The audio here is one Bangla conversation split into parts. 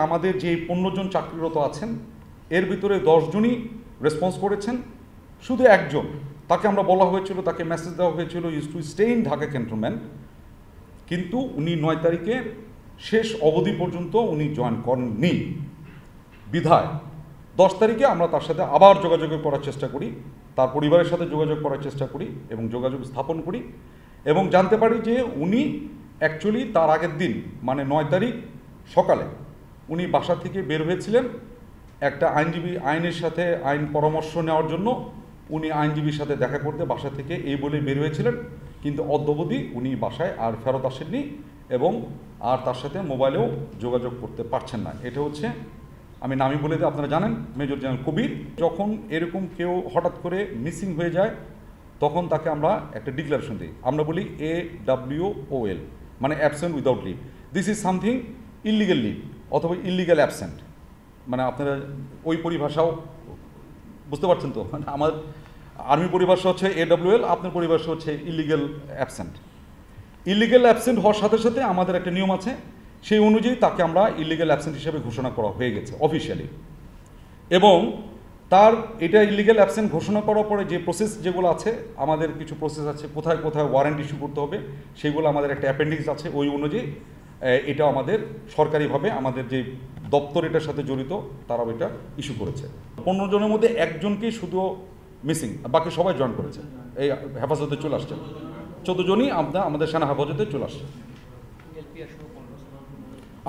আমাদের যে 15 জন চাকরিরত আছেন এর ভিতরে 10 জনই রেসপন্স করেছেন, শুধু একজন তাকে আমরা বলা হয়েছিল, তাকে মেসেজ দেওয়া হয়েছিল is to stay in Dhaka cantonment, কিন্তু উনি 9 তারিখে শেষ অবধি পর্যন্ত উনি জয়েন করেননি। বিধায় 10 তারিখে আমরা তার সাথে আবার যোগাযোগ করার চেষ্টা করি, তার পরিবারের সাথে যোগাযোগ করার চেষ্টা করি এবং যোগাযোগ স্থাপন করি এবং জানতে পারি যে উনি অ্যাকচুয়ালি তার আগের দিন মানে 9 তারিখ সকালে উনি বাসা থেকে বের হয়েছিলেন একটা আইনের সাথে আইন পরামর্শ নেওয়ার জন্য। উনি আইনজীবীর সাথে দেখা করতে বাসা থেকে এই বলে বের হয়েছিলেন, কিন্তু অদ্যাবধি উনি বাসায় আর ফেরত আসেননি এবং আর তার সাথে মোবাইলেও যোগাযোগ করতে পারছেন না। এটা হচ্ছে, আমি নামই বলে দিই, আপনারা জানেন, মেজর জেনারেল কবির। যখন এরকম কেউ হঠাৎ করে মিসিং হয়ে যায় তখন তাকে আমরা একটা ডিক্লারেশন দিই, আমরা বলি AWOL, মানে absent without leave. This is something illegal leave অথবা ইলিগাল অ্যাবসেন্ট, মানে আপনারা ওই পরিভাষাও বুঝতে পারছেন তো। মানে আমার আর্মি পরিভাষা হচ্ছে AWOL, আপনার পরিভাষা হচ্ছে ইলিগাল অ্যাবসেন্ট। ইলিগাল অ্যাবসেন্ট হওয়ার সাথে সাথে আমাদের একটা নিয়ম আছে, সেই অনুযায়ী তাকে আমরা ইলিগাল অ্যাবসেন্ট হিসেবে ঘোষণা করা হয়ে গেছে অফিসিয়ালি। এবং তার এটা ইলিগাল অ্যাবসেন্ট ঘোষণা করার পরে যে প্রসেস যেগুলো আছে, আমাদের কিছু প্রসেস আছে, কোথায় কোথায় ওয়ারেন্ট ইস্যু করতে হবে সেগুলো আমাদের একটা অ্যাপেন্ডিক্স আছে, ওই অনুযায়ী এটা আমাদের সরকারিভাবে আমাদের যে দপ্তর এটার সাথে জড়িত তারাও এটা ইস্যু করেছে। 15 জনের মধ্যে একজনকেই শুধু মিসিং, বাকি সবাই জয়েন করেছে, এই হেফাজতে চলে আসছে। 14 জনই আমাদের সেনা হেফাজতে চলে আসছে।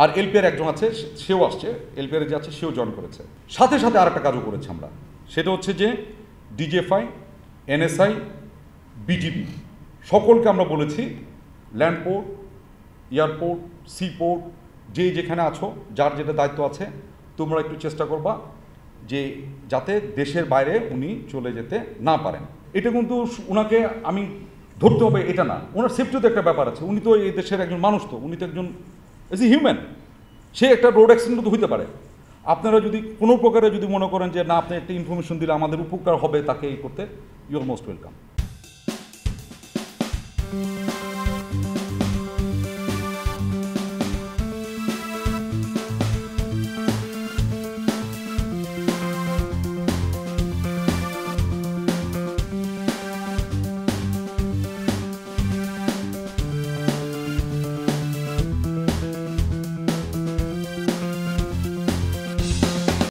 আর এলপিআর একজন আছে, সেও আসছে, এলপিআর যে আছে সেও জয়েন করেছে। সাথে সাথে আর একটা কাজও করেছে আমরা, সেটা হচ্ছে যে ডিজিএফআই, NSI, বিজিবি সকলকে আমরা বলেছি ল্যান্ডপোর্ট, এয়ারপোর্ট, সিপোর্ট, যে যেখানে আছো, যার যেটা দায়িত্ব আছে, তোমরা একটু চেষ্টা করবা যে যাতে দেশের বাইরে উনি চলে যেতে না পারেন। এটা কিন্তু ওনাকে আমি ধরতে হবে এটা না, ওনার সেফটিও তো একটা ব্যাপার আছে। উনি তো এই দেশের একজন মানুষ, তো উনি তো একজন ইজ এ হিউম্যান, সে একটা রোড অ্যাক্সিডেন্ট তো হতে পারে। আপনারা যদি কোনো প্রকারে যদি মনে করেন যে না, আপনি একটা ইনফরমেশন দিলে আমাদের উপকার হবে তাকে এই করতে, ইউ আর মোস্ট ওয়েলকাম।